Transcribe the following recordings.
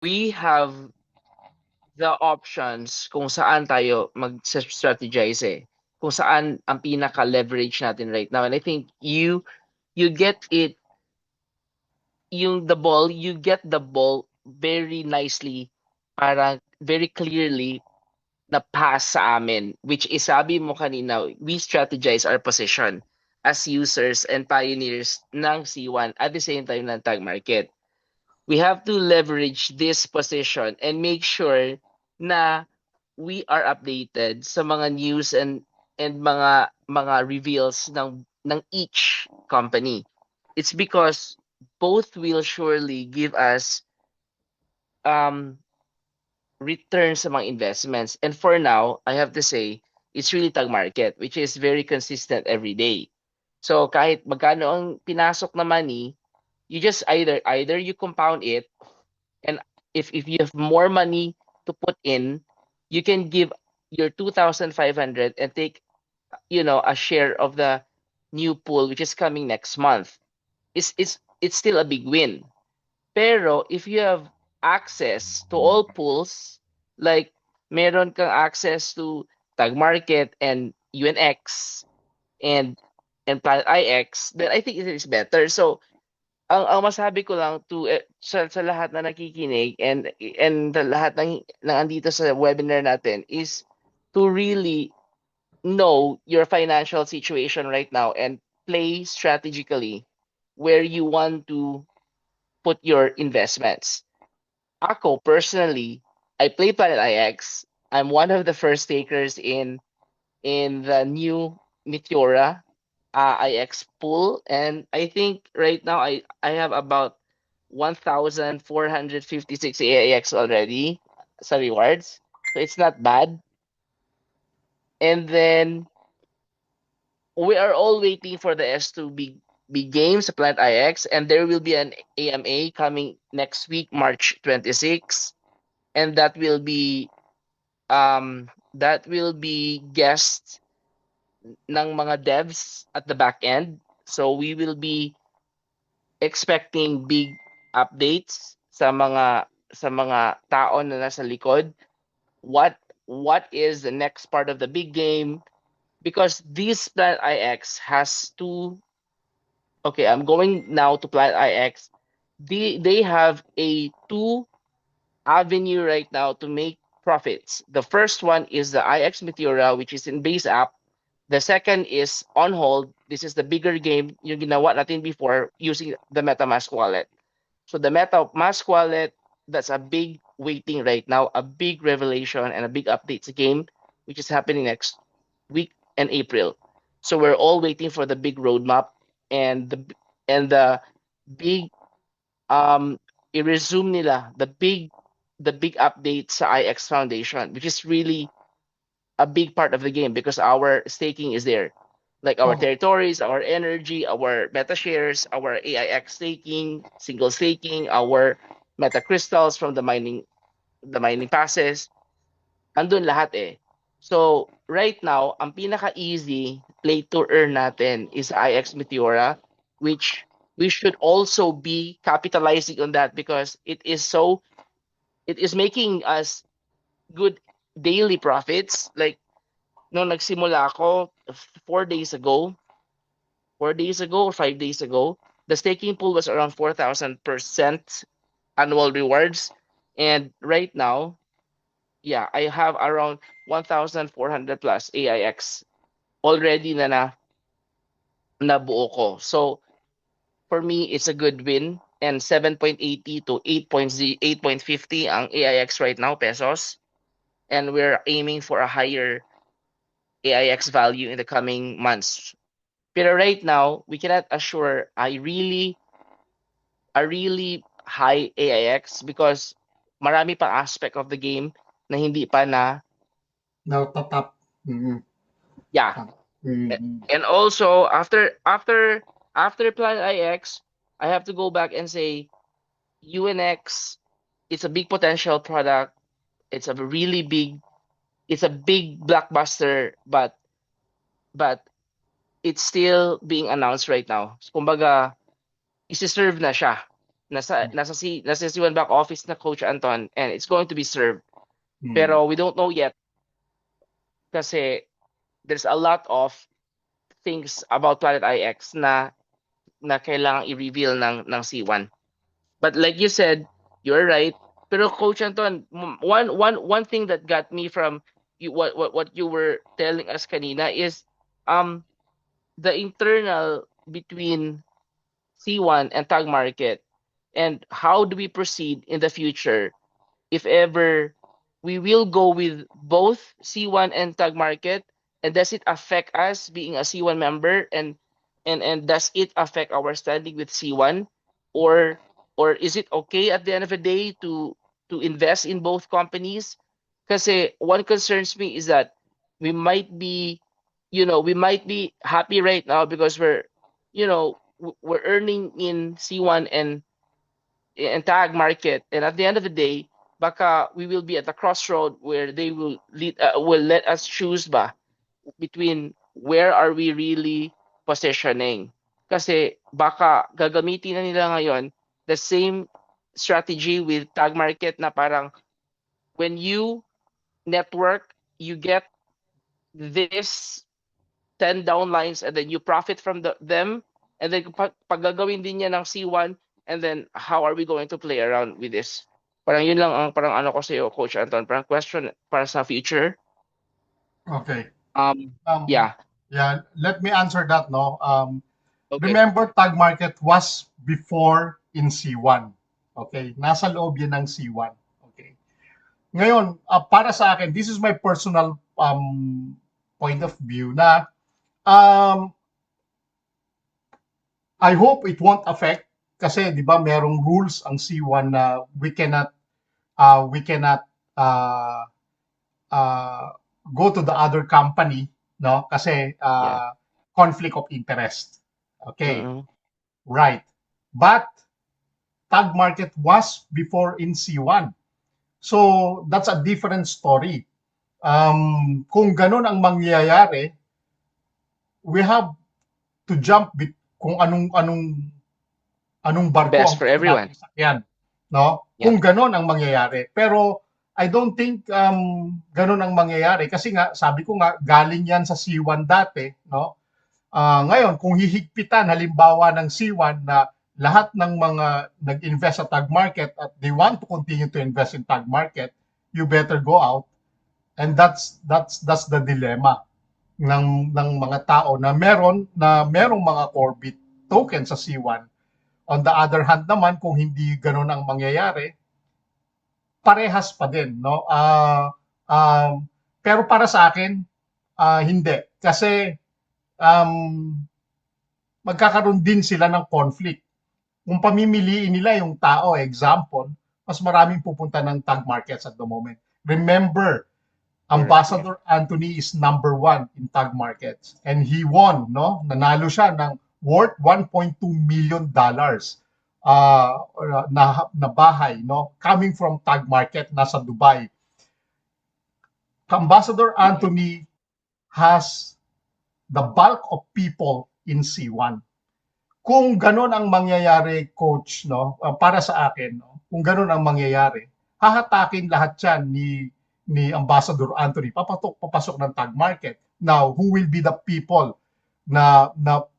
we have the options kung saan tayo mag-strategize eh. Kung saan ang pinaka-leverage natin right now. And I think you get it, you get the ball very nicely, para very clearly na pass sa amin, which is sabi mo kanina, we strategize our position as users and pioneers ng C1 at the same time ng tag market. We have to leverage this position and make sure na we are updated sa mga news and mga reveals ng each company. It's because both will surely give us um returns sa mga investments. And for now, I have to say, it's really tag market, which is very consistent every day. So kahit magkano ang pinasok na money, you just either you compound it, and if you have more money to put in, you can give your 2,500 and take, a share of the new pool which is coming next month. It's still a big win. Pero if you have access to all pools, like meron kang access to Tag Market and UNX and Planet IX, then I think it is better. So ang masabi ko lang sa lahat na nakikinig and the lahat ng andito sa webinar natin is to really know your financial situation right now and play strategically where you want to put your investments. Ako personally, I play Planet IX. I'm one of the first takers in the new Meteora IX pool, and I think right now I have about 1,456 AIX already sa rewards, so it's not bad. And then we are all waiting for the S2 big game sa Planet IX, and there will be an AMA coming next week, March 26, and that will be guests ng mga devs at the back end. So we will be expecting big updates sa mga tao na nasa likod. What is the next part of the big game? Because this Planet IX has two. Okay, I'm going now to Planet IX. They have a two avenue right now to make profits. The first one is the IX Meteora, which is in base app. The second is on hold. This is the bigger game yung ginawa natin before using the MetaMask wallet. So the MetaMask wallet, that's a big waiting right now, a big revelation and a big updates game, which is happening next week and April. So we're all waiting for the big roadmap and the big i-resume nila the big update sa IX Foundation, which is really a big part of the game because our staking is there. Like our Oh, territories, our energy, our meta shares, our AIX staking, single staking, our meta crystals from the mining passes, andun lahat eh. So, right now, ang pinaka-easy play to earn natin is IX Meteora, which we should also be capitalizing on that because it is making us good daily profits. Like, nung nagsimula ako 4 days ago, 4 days ago or 5 days ago, the staking pool was around 4,000% annual rewards. And right now, yeah, I have around 1,400 plus AIX already na nabuo ko. So for me, it's a good win. And 7.80 to 8.50 ang AIX right now, pesos. And we're aiming for a higher AIX value in the coming months. Pero right now, we cannot assure a really high AIX because marami pa aspect of the game na hindi pa na, natatap. Mm, yeah. tama. Mm. And also after Plan IX, I have to go back and say UNX, it's a big potential product. It's a really big it's a big blockbuster, but it's still being announced right now. So, kumbaga, isi-serve na siya. nasa C1 back office na Coach Anton, and it's going to be served. Mm. Pero we don't know yet kasi there's a lot of things about Planet IX na kailangang i-reveal ng C1. But like you said, you're right. Pero Coach Anton, one thing that got me from what you were telling us kanina is the internal between C1 and Tag Market, and how do we proceed in the future if ever we will go with both C1 and Tag Market, and does it affect us being a C1 member, and does it affect our standing with C1, or is it okay at the end of the day to invest in both companies? Kasi one concerns me is that we might be we might be happy right now because we're earning in C1 and Tag Market, and at the end of the day baka we will be at a crossroad where they will let us choose ba between where are we really positioning, kasi baka gagamitin na nila ngayon the same strategy with Tag Market na parang when you network you get this 10 downlines and then you profit from them, and then pag gagawin din niya ng C1, and then how are we going to play around with this? Parang yun lang ang parang ano ko sa iyo, Coach Anton, parang question para sa future. Okay. Um, Um, yeah. yeah, let me answer that, no? Okay. Remember, Tag Market was before in C1. Okay? Nasa loob yan ng C1. Okay? Ngayon, para sa akin, this is my personal point of view na I hope it won't affect kasi 'di ba merong rules ang C1 na we cannot uh, uh, go to the other company, no, kasi Yeah. conflict of interest. Okay, Mm-mm. right. But Tag Market was before in C1. So that's a different story. Kung ganun ang mangyayari, we have to jump kung anong barko Best ang for gusto everyone. nating sakyan, no? Yeah. Kung ganon ang mangyayari. Pero I don't think ganon ang mangyayari kasi nga sabi ko nga galing yan sa C1 dati, no? Ngayon kung hihigpitan halimbawa ng C1 na lahat ng mga nag-invest sa Tag Market at they want to continue to invest in Tag Market, you better go out. And that's the dilemma ng mga tao na merong mga Corbit token sa C1. On the other hand naman, kung hindi ganun ang mangyayari, parehas pa din, no? Pero para sa akin, hindi. Kasi um, magkakaroon din sila ng conflict. Kung pamimiliin nila yung tao, example, mas maraming pupunta ng Tag Markets at the moment. Remember, Ambassador Anthony is number 1 in Tag Markets. And he won, no? Nanalo siya ng worth $1.2 million na bahay, no? Coming from Tag Market, nasa Dubai. Ambassador Anthony has the bulk of people in C1. Kung ganun ang mangyayari, Coach, no? Para sa akin, no? Kung ganun ang mangyayari, hahatakin lahat yan ni Ambassador Anthony, papasok ng Tag Market. Now, who will be the people na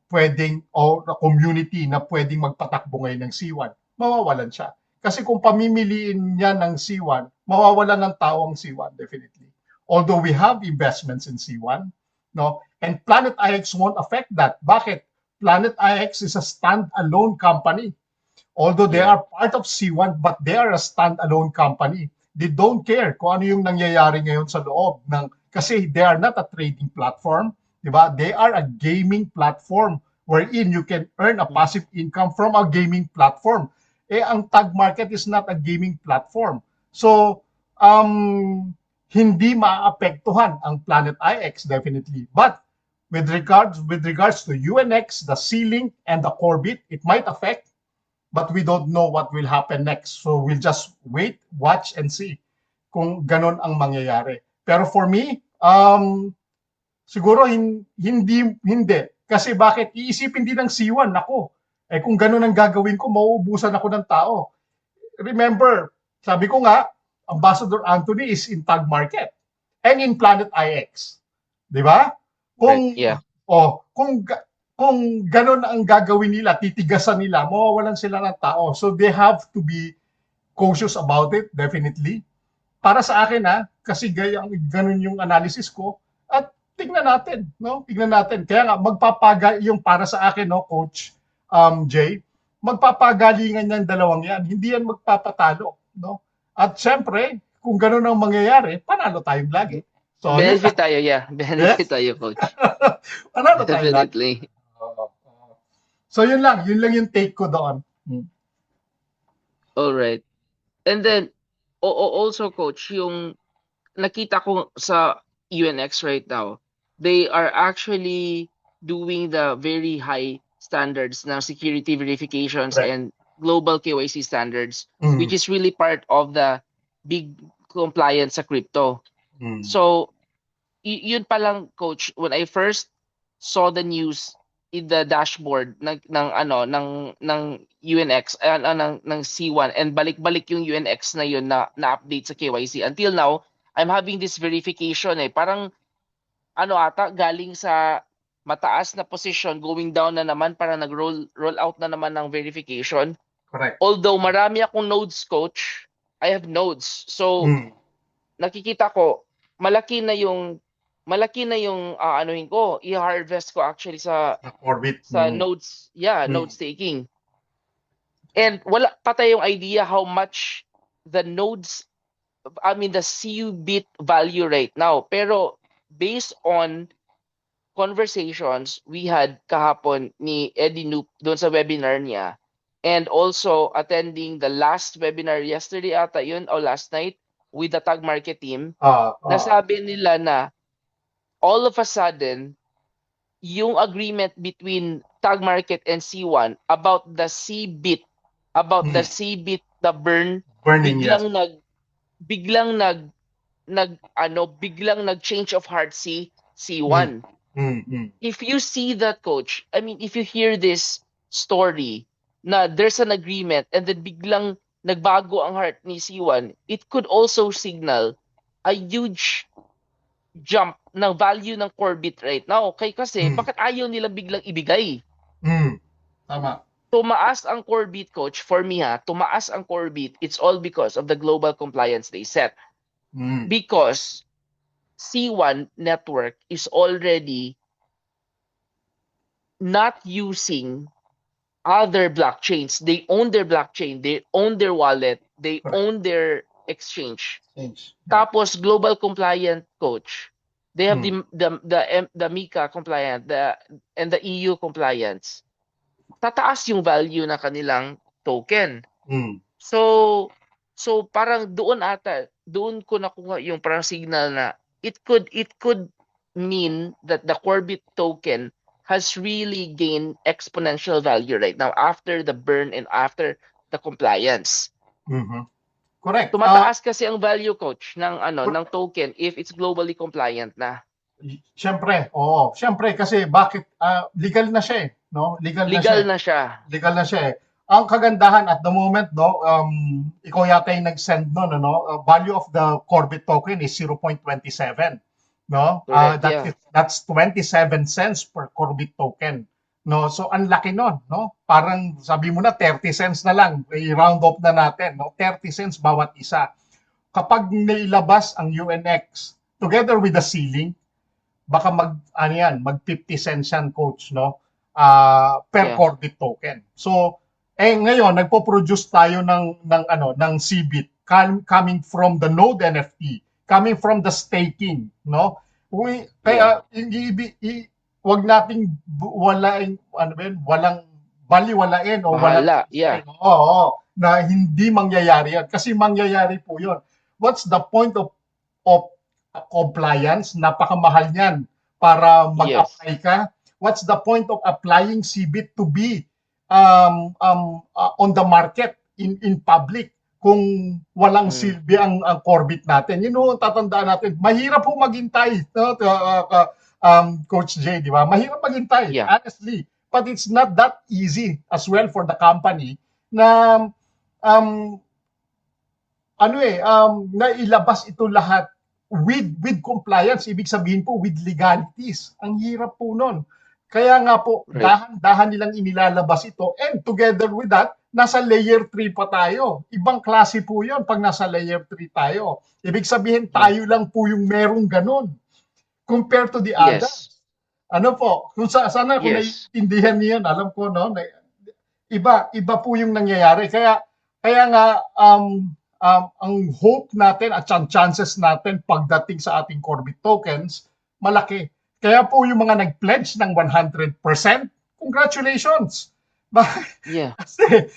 pwedeng, o na community na pwedeng magpatakbo ngayon ng C1? Mawawalan siya. Kasi kung pamimiliin niya ng C1, mawawalan ng tao ang C1, definitely. Although we have investments in C1, no? And Planet IX won't affect that. Bakit? Planet IX is a stand-alone company. Although they are part of C1, but they are a stand-alone company. They don't care kung ano yung nangyayari ngayon sa loob kasi they are not a trading platform, di ba? They are a gaming platform wherein you can earn a passive income from a gaming platform. Ang Tag Market is not a gaming platform. So, hindi maapektuhan ang Planet IX definitely. But with regards to UNX, the Sealink, and the Corbit, it might affect, but we don't know what will happen next. So we'll just wait, watch, and see kung ganon ang mangyayari. Pero for me, siguro hindi. Kasi bakit? Iisipin din ng C1, nako, Eh kung ganun ang gagawin ko, mauubusan ako ng tao. Remember, sabi ko nga, Ambassador Anthony is in Tag Market and in Planet IX. Di ba? Right. Kung Yeah. kung ganun ang gagawin nila, titigasan nila, mawawalan sila ng tao. So they have to be cautious about it, definitely. Para sa akin kasi ganun yung analysis ko at tingnan natin, no? Tingnan natin. Kaya nga yung para sa akin, no, Coach Jay, magpapagalingan yan dalawang yan. Hindi yan magpapatalo, no? At syempre, kung ganun ang mangyayari, panalo tayong lagi. So, yun Benefit lang. tayo, yeah. Benefit Yes? tayo, coach. Panalo tayong lagi. Definitely. So, yun lang yung take ko doon. All right. And then also, coach, yung nakita ko sa UNX right now, they are actually doing the very high standards na security verifications Correct. and global KYC standards, Mm. which is really part of the big compliance sa crypto. Mm. So, yun pa lang, coach, when I first saw the news in the dashboard ng UNX ng C1 and balik-balik yung UNX na yun na update sa KYC. Until now, I'm having this verification parang ata galing sa mataas na position going down na naman para roll out na naman ng verification. Correct. Although marami akong nodes, coach, I have nodes. So nakikita ko malaki na yung anuhin ko, i-harvest ko actually sa Orbit. nodes, node staking. And wala pa tayong idea how much the nodes, the CU-BIT value right now. Pero based on conversations we had kahapon ni Eddie Noop doon sa webinar niya, and also attending the last webinar yesterday ata yun o last night with the Tag Market team, nasabi nila na all of a sudden, yung agreement between Tag Market and C1 about the CBIT, the burn, Burning, biglang nag-change of heart C1. If you see that, coach, if you hear this story na there's an agreement and then biglang nagbago ang heart ni C1, it could also signal a huge jump ng value ng Corbit right now. Kasi bakit ayaw nila biglang ibigay? Tama. Tumaas ang Corbit, coach, for me tumaas ang Corbit, it's all because of the global compliance they set. Because C1 network is already not using other blockchains. They own their blockchain, they own their wallet, they own their exchange. Tapos global compliant, coach, they have the MiCA compliant and the EU compliance. Tataas yung value na kanilang token. So parang doon ko nakuha yung parang signal na it could mean that the Corbit token has really gained exponential value right now after the burn and after the compliance. Correct. Tumataas kasi ang value, coach, ng token if it's globally compliant na. Siyempre, oo. Siyempre kasi bakit legal na siya no? Legal na siya. Legal na siya. Ang kagandahan at the moment, no, ikaw yata yung nag-send noon, value of the Corbit token is 0.27, no? That's 27 cents per Corbit token. No, so ang laki nun, no? Parang sabi mo na 30 cents na lang, i-round off na natin, no? 30 cents bawat isa. Kapag nailabas ang UNX together with the ceiling, baka mag 50 cents yan, coach, no? Per Corbit token. So ngayon nagpo-produce tayo ng CBIT coming from the node NFT, coming from the staking, no? Kaya wag nating walang baliwalain o na hindi mangyayari yan. Kasi mangyayari po yun. What's the point of compliance? Napakamahal niyan para mag-apply ka. What's the point of applying CBIT to be on the market in public kung walang silbi ang Corbit natin? Tatandaan natin, mahirap po maghintay, no? Coach Jay, di ba? Mahirap maghintay, honestly. but it's not that easy as well for the company na um, nailabas ito lahat with compliance, ibig sabihin po with legalities. Ang hirap po nun. Kaya nga po, Right. dahan-dahan nilang inilalabas ito, and together with that, nasa layer 3 pa tayo. Ibang klase po yun pag nasa layer 3 tayo. Ibig sabihin, tayo lang po yung merong ganun compared to the Yes. others. Ano po, sana kung Yes. naiintindihan niyo, alam ko, no, iba po yung nangyayari. Kaya nga, ang hope natin at ang chances natin pagdating sa ating Corbit tokens, malaki. Kaya po yung mga nag-pledge ng 100%, congratulations! Yeah. Kasi Yeah.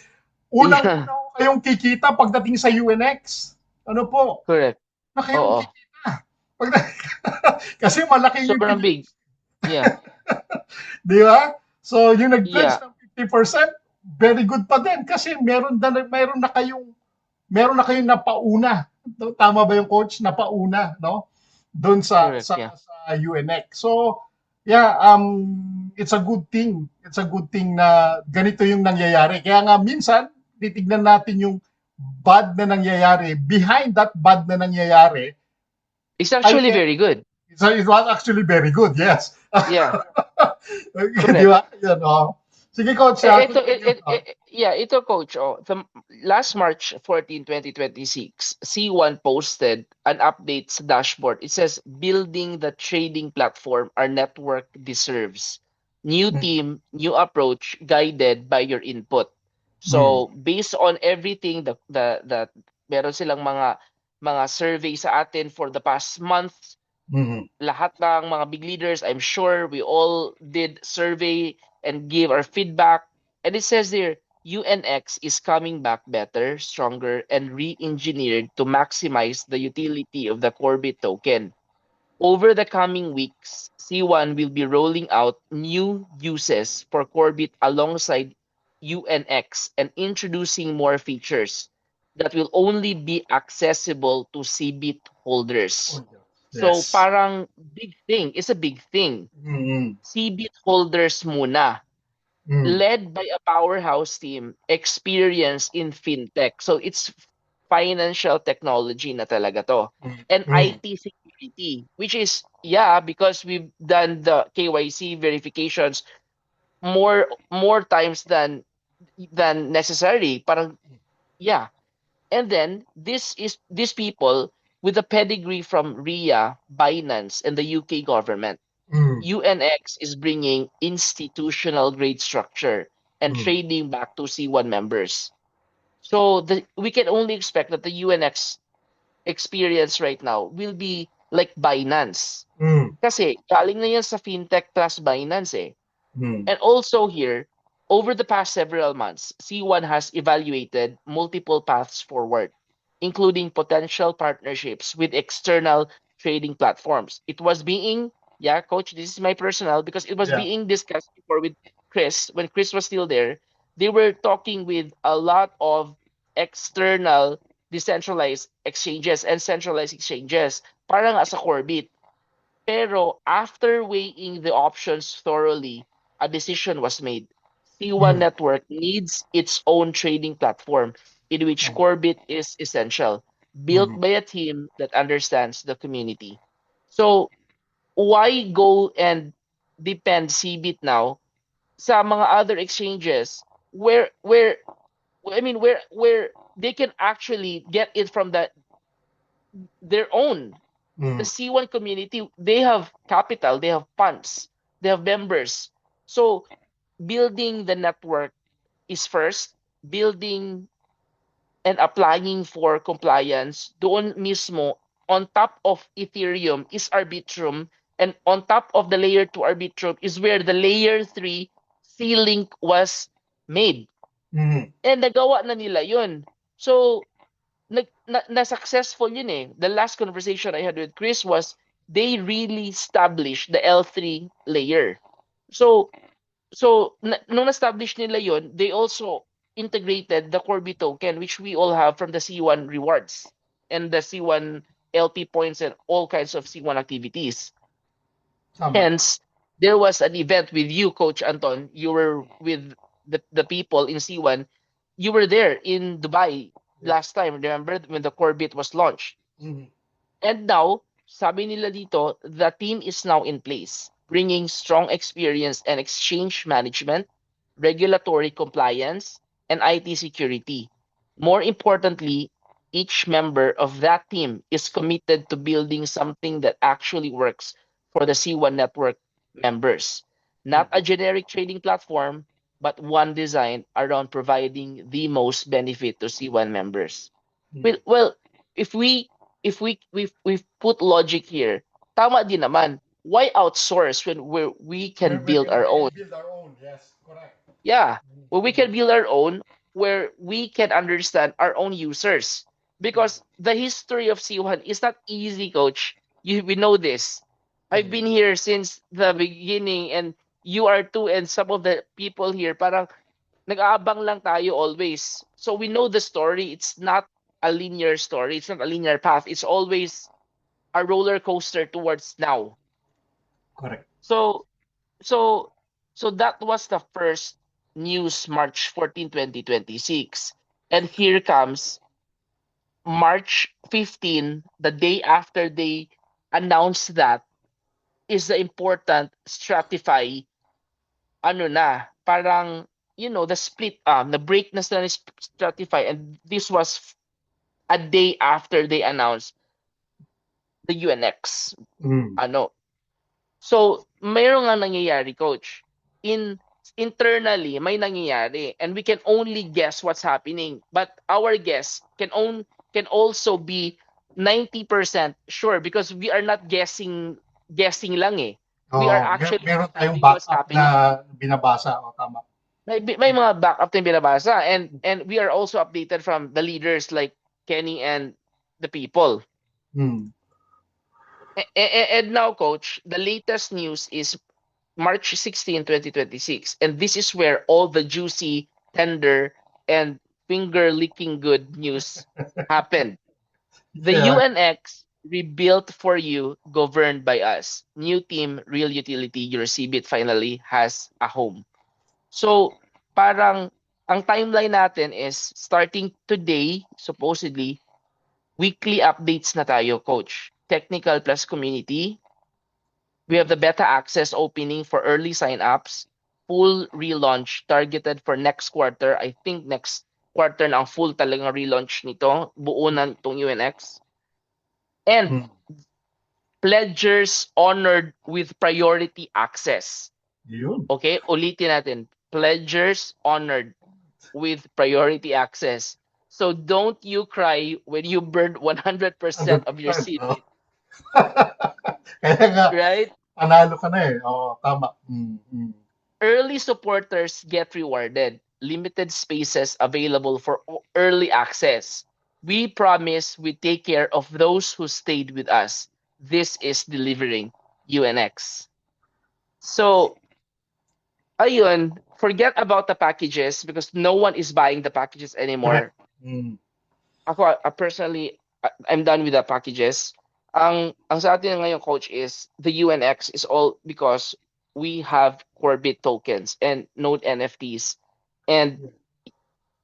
unang-una kayong kikita pagdating sa UNX. Ano po? Correct. Na kayong Oo. kikita. Kasi malaki yung Sobrang big. Yeah. di ba? So, yung nag-pledge Yeah. ng 50%, very good pa din kasi meron na kayong napauna. Tama ba yung coach? Napauna, no? Doon Correct. Yeah. sa UNX. So, yeah, it's a good thing. It's a good thing na ganito yung nangyayari. Kaya nga minsan, titignan natin yung bad na nangyayari. Behind that bad na nangyayari, It's actually ay, very good. it was actually very good, yes. Yeah. Di Correct. ba? Yan, oh. Sige, coach. Ito, Continue. yeah, ito coach. The last March 14, 2026, C1 posted an update sa dashboard. It says, building the trading platform our network deserves. New team, new approach, guided by your input. So, based on everything, the meron silang mga survey sa atin for the past month, lahat ng mga big leaders, I'm sure we all did survey and give our feedback. And it says there, UNX is coming back better, stronger, and re-engineered to maximize the utility of the Corbit token. Over the coming weeks, C1 will be rolling out new uses for Corbit alongside UNX and introducing more features that will only be accessible to CBIT holders. So Yes. parang big thing, it's a big thing. CBIT holders muna, led by a powerhouse team experienced in fintech. So it's financial technology na talaga to. And IT security, which is, yeah, because we've done the KYC verifications more times than necessary. Parang, yeah. And then these people with a pedigree from RIA, Binance, and the UK government. UNX is bringing institutional grade structure and trading back to C1 members. So we can only expect that the UNX experience right now will be like Binance. Kasi galing na yan sa fintech plus Binance eh. And also here, over the past several months, C1 has evaluated multiple paths forward, including potential partnerships with external trading platforms. It was being, yeah, coach, this is my personal, because it was Yeah. being discussed before with Chris, when Chris was still there. They were talking with a lot of external decentralized exchanges and centralized exchanges, parang as a Corbit. Pero after weighing the options thoroughly, a decision was made. C1 Network needs its own trading platform in which Corbit is essential, built by a team that understands the community. So, why go and depend CBIT now sa mga other exchanges where I mean where they can actually get it from their own. The C1 community, they have capital, they have funds, they have members. So building the network is first, building and applying for compliance doon mismo on top of Ethereum is Arbitrum, and on top of the layer 2 Arbitrum is where the layer 3 C-Link was made. And nagawa na nila yun. So na successful yun eh. The last conversation I had with Chris was they really established the L3 layer. So nung na-establish nila yun, they also integrated the Corby token, which we all have from the C1 rewards and the C1 LP points and all kinds of C1 activities. Tama. Hence, there was an event with you, Coach Anton. You were with the people in C1. You were there in Dubai Yes. last time. Remember when the Corbett was launched? Mhm. And now, sabi nila dito, the team is now in place, bringing strong experience and exchange management, regulatory compliance, and IT security. More importantly, each member of that team is committed to building something that actually works for the C1 network members. Not a Mhm. generic trading platform, but one designed around providing the most benefit to C1 members. Mhm. Well, if we put logic here, tama din naman. Why outsource when we can build We our can own? build our own. Yes, correct. Yeah, when we Mhm. can build our own, where we can understand our own users. Mhm. Because the history of C1 is not easy, coach. We know this. I've Mhm. been here since the beginning, and you are too, and some of the people here, parang nag-aabang lang tayo always. So we know the story. It's not a linear story. It's not a linear path. It's always a roller coaster towards now. Correct. So so so that was the first news, March 14, 2026. And here comes March 15, the day after they announced that, is the important Stratify, ano na, parang, the split, the break na sila ni Stratify, and this was a day after they announced the UNX. Mm. Ano, so, mayroon nga nangyayari, coach. Internally, may nangyayari, and we can only guess what's happening. But our guess can also be 90% sure, because we are not guessing lang eh. We are Oo, actually meron tayong observing what's backup na happening. binabasa. O, tama. May mga backup na binabasa, and we are also updated from the leaders like Kenny and the people. Mm. And now, coach, the latest news is March 16, 2026. And this is where all the juicy, tender, and finger licking good news happened. The Yeah. UNX rebuilt for you, governed by us. New team, real utility, your CBIT finally has a home. So, parang ang timeline natin is starting today, supposedly, weekly updates na tayo, coach. Technical plus community, we have the beta access opening for early sign-ups, full relaunch targeted for next quarter. I think next quarter na ang full talagang relaunch nito, buo na itong UNX. And Mm. pledgers honored with priority access. Yun. Okay, ulitin natin. Pledgers honored with priority access. So don't you cry when you burned 100% of your 100%. Oh. CBIT, Kaya nga, right? panalo ka na eh. Oo, tama. Mm. Mm. Early supporters get rewarded. Limited spaces available for early access. We promise we take care of those who stayed with us. This is delivering UNX. So, ayun, forget about the packages because no one is buying the packages Correct. anymore. Mm. Ako, personally, I'm done with the packages. Ang sa atin ngayon, coach, is the UNX is all because we have Corbit tokens and Node NFTs, and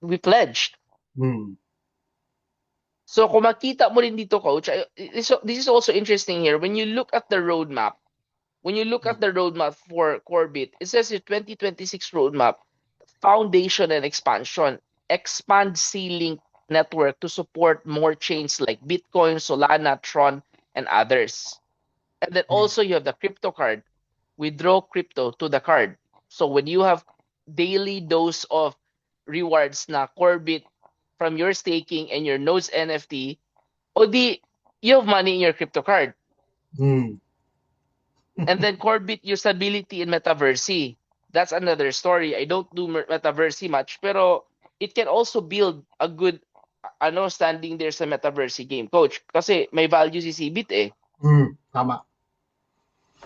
we pledged. Mm. So kung makita mo rin dito, coach, this is also interesting here. When you look at the roadmap, for Corbit, it says your 2026 roadmap, foundation and expansion, expand C-Link network to support more chains like Bitcoin, Solana, Tron, and others. And then Mm. also you have the crypto card, withdraw crypto to the card. So when you have daily dose of rewards na Corbit from your staking and your nodes NFT, o di, you have money in your crypto card. Mm. And then Corbit usability in Metaverse. That's another story. I don't do Metaverse much, pero it can also build a good standing there sa Metaverse game, coach. Kasi may value si CBIT eh. Mm. Tama.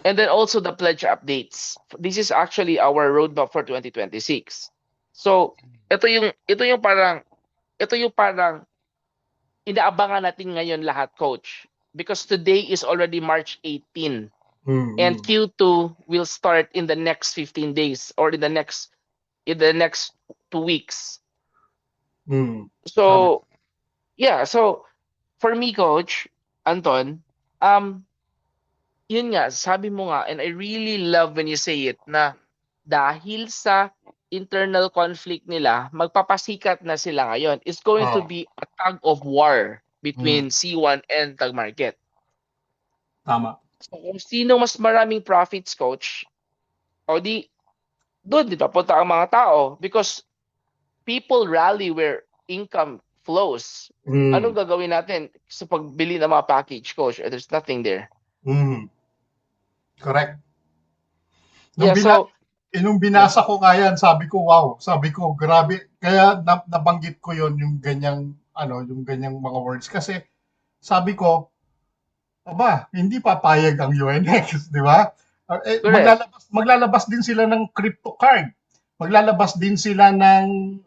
And then also the pledge updates. This is actually our roadmap for 2026. So, ito yung parang inaabangan natin ngayon lahat, coach. Because today is already March 18. and Mm. Q2 will start in the next 15 days or in the next 2 weeks. Mm. Tama. So yeah, so for me, Coach Anton, yun nga, sabi mo nga, and I really love when you say it, na dahil sa internal conflict nila, magpapasikat na sila ngayon. It's going to Oh. be a tug of war Mm. between C1 and Tag Market. Tama. So kung sino mas maraming profits, Coach, o di, doon, di ba, punta ang mga tao. Because people rally where income flows. Anong Mm. gagawin natin sa pagbili ng mga package, Coach? There's nothing there. Mm. Correct. Nung Yeah, bina so, nung yeah, binasa ko nga yan, sabi ko, wow, sabi ko, grabe. Kaya nabanggit ko yon yung ganyang, yung ganyang mga words. Kasi sabi ko, aba, hindi papayag ang UNX, di ba? correct. Maglalabas din sila ng crypto card. Maglalabas din sila ng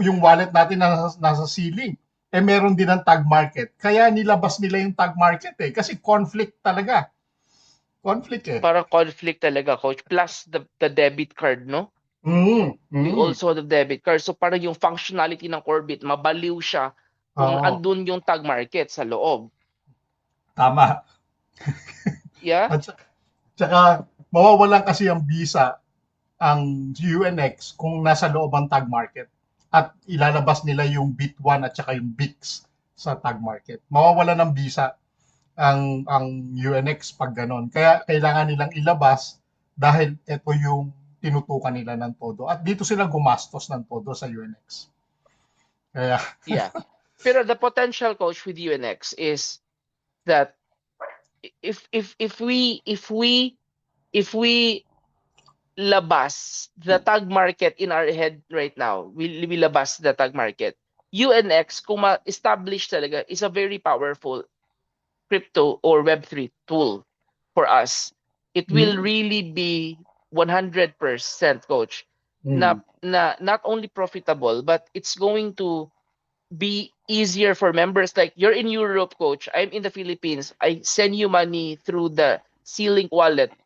yung wallet natin na nasa ceiling. Meron din ng tag market. Kaya nilabas nila yung tag market kasi conflict talaga. Conflict Parang conflict talaga, Coach. Plus the debit card, no? Mm, You mm. also have the debit card. So parang yung functionality ng Corbit, mabaliw siya kung Oo, andun yung tag market sa loob. tama. Yeah? At saka, mawawalan kasi ang visa ang UNX kung nasa loob ang tag market at ilalabas nila yung bit 1 at saka yung bits sa tag market. Mawawalan ng visa ang UNX pag ganon. Kaya kailangan nilang ilabas dahil ito yung tinutukan nila ng todo. At dito sila gumastos ng todo sa UNX. Kaya, Yeah. Pero the potential, Coach, with UNX is that if we labas the tag market in our head right now, we labas the tag market. UNX, kung ma-establish talaga, is a very powerful crypto or Web3 tool for us. It will mm, really be 100%, Coach, mm, na not only profitable, but it's going to be easier for members. Like you're in Europe, Coach, I'm in the Philippines, I send you money through the C-Link wallet. mm.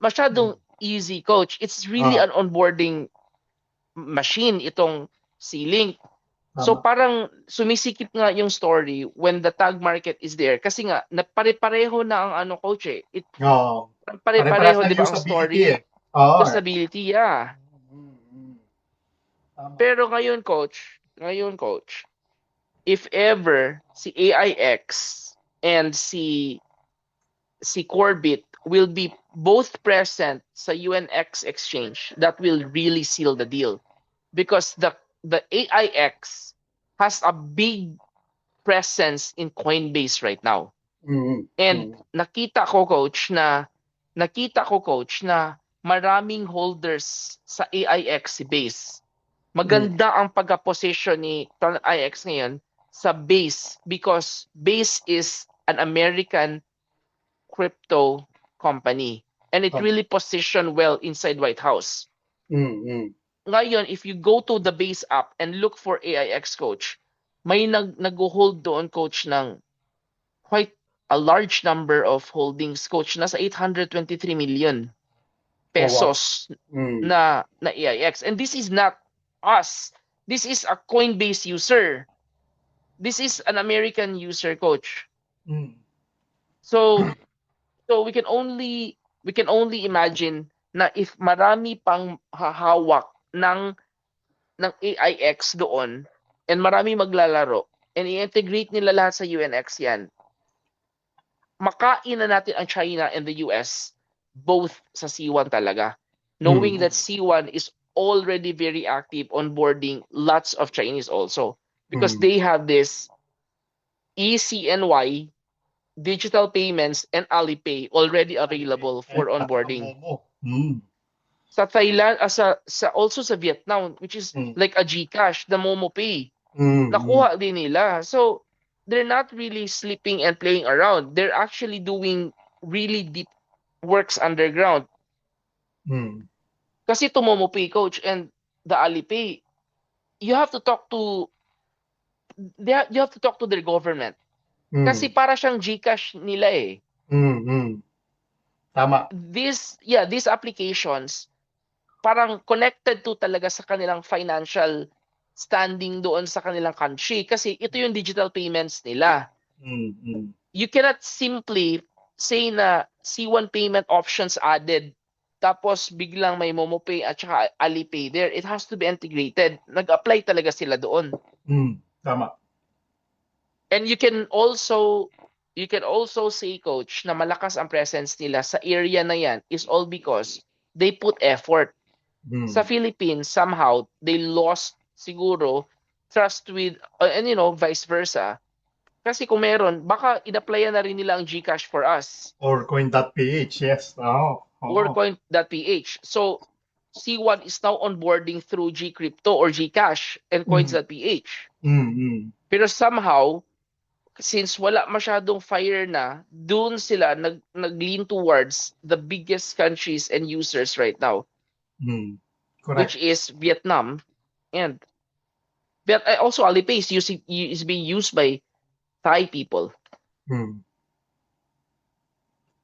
Masyadong easy, Coach. It's really Ah, an onboarding machine itong C-Link. So tama. parang sumisikip nga yung story when the tag market is there kasi nga pare-pareho na ang ano, Coach, eh. Oo. Pare-parehas Pare-pareho, ng 'di ba, ang usability story, Oo eh. usability, yeah. Mm, mm. Tama. Pero ngayon, Coach, if ever si AIX and si Corbit will be both present sa UNX exchange, that will really seal the deal because the AIX has a big presence in Coinbase right now. Mm, And mm, nakita ko, coach, na maraming holders sa AIX si Base. mm. Maganda ang pagka-position ni AIX ngayon sa Base because Base is an American crypto company and it Tama. really positioned well inside White House. Mm, mm. Ngayon, if you go to the Base app and look for AIX, coach, may nag-hold doon, coach, ng quite a large number of holdings, coach. Nasa 823 million Oh, wow. pesos Mm, na AIX. And this is not us. This is a Coinbase user. This is an American user, coach. mm, So so we can only imagine na if marami pang hahawak ng AIX doon and marami maglalaro and i-integrate nila lahat sa UNX yan, makain na natin ang China and the US both sa C1 talaga. mm, Knowing that C1 is already very active onboarding lots of Chinese also because mm. they have this ECNY digital payments and Alipay already Alipay. available for At ang onboarding. Momo. Mm, Sa Thailand, also sa Vietnam, which is mm, like a GCash, the MomoPay, mm, mm, nakuha din nila. So, they're not really sleeping and playing around. They're actually doing really deep works underground. mm, Kasi to MomoPay, coach, and the Alipay, you have to talk to you have to talk to their government. Kasi mm, para siyang GCash nila eh. mm, mm. Tama. these applications parang connected to talaga sa kanilang financial standing doon sa kanilang country kasi ito yung digital payments nila. You cannot simply say na C1 payment options added tapos biglang may MomoPay at saka Alipay there. It has to be integrated. Nag-apply talaga sila doon. Tama. And you can also say, Coach, na malakas ang presence nila sa area na yan is all because they put effort. Sa Philippines, somehow, they lost siguro trust with, and vice versa. Kasi kung meron, baka in-applyan na rin nila ang GCash for us. Or coin.ph, yes. Or coin.ph. So, C1 is now onboarding through GCrypto or GCash and coins.ph. Pero somehow, since wala masyadong fire na, dun sila nag-lean towards the biggest countries and users right now. Correct. Which is Vietnam, and also Alipay is being used by Thai people.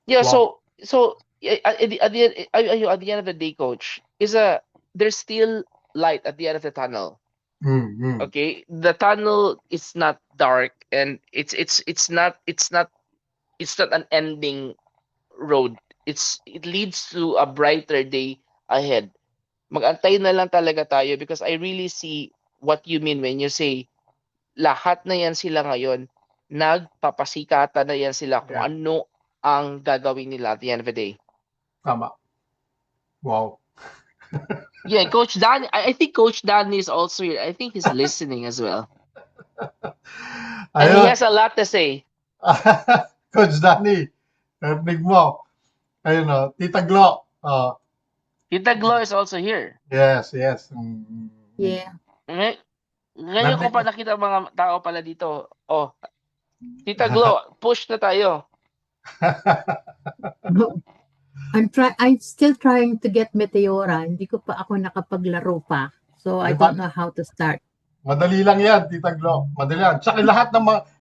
Yeah, Wow. so at the end of the day, Coach, there's still light at the end of the tunnel. Okay, the tunnel is not dark, and it's not an ending road. It leads to a brighter day ahead. Mag-antay na lang talaga tayo because I really see what you mean when you say lahat na yan sila ngayon, nagpapasikatan na yan sila kung ano ang gagawin nila at the end of the day. Tama. Wow. Yeah, Coach Dan, I think Coach Dan is also here. I think he's listening as well. And he has a lot to say. Coach Danny, narinig mo. Ayun o, Tita Glo. Tita Glo is also here. Yes. Yeah. Ngayon ko pa nakita mga tao pala dito. Oh, Tita Glo, push na tayo. I'm still trying to get Meteora. Hindi ko pa ako nakapaglaro pa. So I don't know how to start. Madali lang yan, Tita Glo. Madali lang. Tsaka lahat ng mga